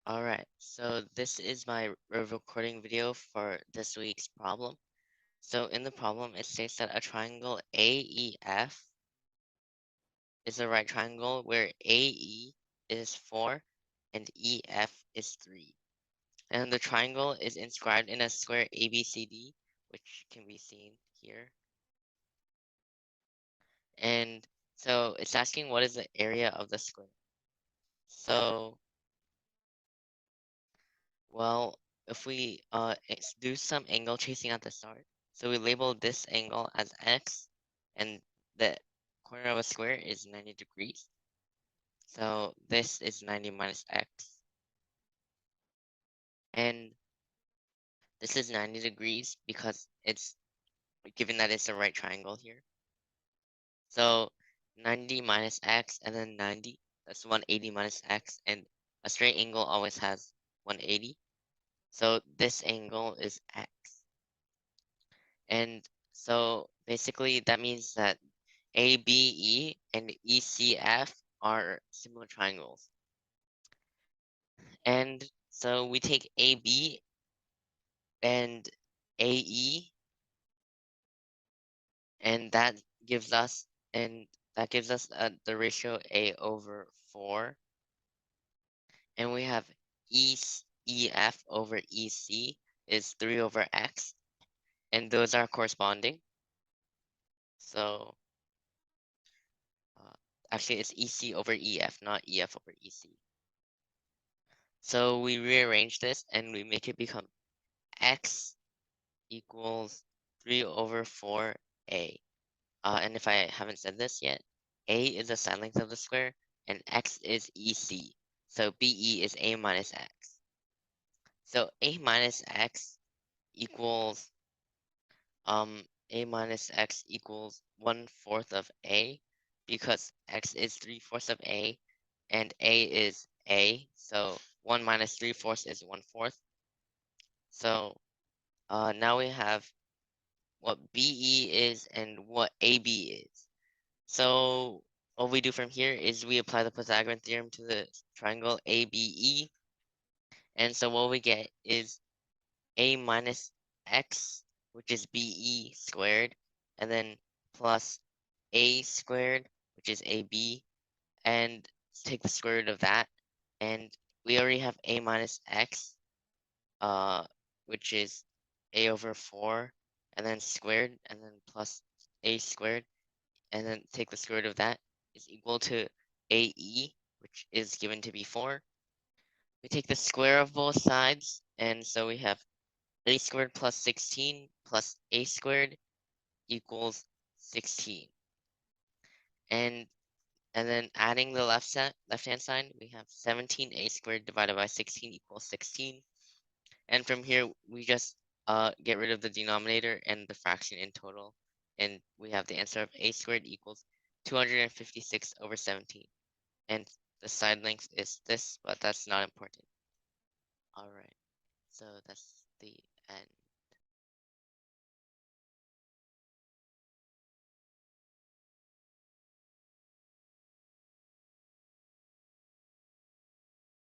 Alright, so this is my recording video for this week's problem. So in the problem, it states that a triangle AEF is a right triangle where AE is 4 and EF is 3. And the triangle is inscribed in a square ABCD, which can be seen here. And so it's asking what is the area of the square. So, well, if we do some angle tracing at the start, so we label this angle as x, and the corner of a square is 90 degrees. So this is 90 minus x, and this is 90 degrees because it's given that it's a right triangle here. So 90 minus x and then 90, that's 180 minus x, and a straight angle always has 180. So this angle is x. And so basically that means that ABE and ECF are similar triangles. And so we take AB and AE, and that gives us the ratio A over 4. And we have EF over EC is 3 over x, and those are corresponding. So uh, actually it's EC over EF, not EF over EC. So we rearrange this and we make it become x equals 3 over 4a. And if I haven't said this yet, a is the side length of the square, and x is EC. So BE is a minus x. So a minus x equals a minus x equals 1/4 of a, because x is 3/4 of a, and a is a. So 1 minus 3/4 is 1/4. So now we have what BE is and what AB is. So what we do from here is we apply the Pythagorean theorem to the triangle ABE. And so what we get is A minus X, which is BE squared, and then plus A squared, which is AB, and take the square root of that. And we already have A minus X, uh, which is A over 4, and then squared, and then plus A squared, and then take the square root of that is equal to AE, which is given to be 4. We take the square of both sides, and so we have A squared plus 16 plus A squared equals 16. And then adding the left-hand side, we have 17A squared divided by 16 equals 16. And from here, we just get rid of the denominator and the fraction in total. And we have the answer of A squared equals 256 over 17. And the side length is this, but that's not important. All right, so that's the end.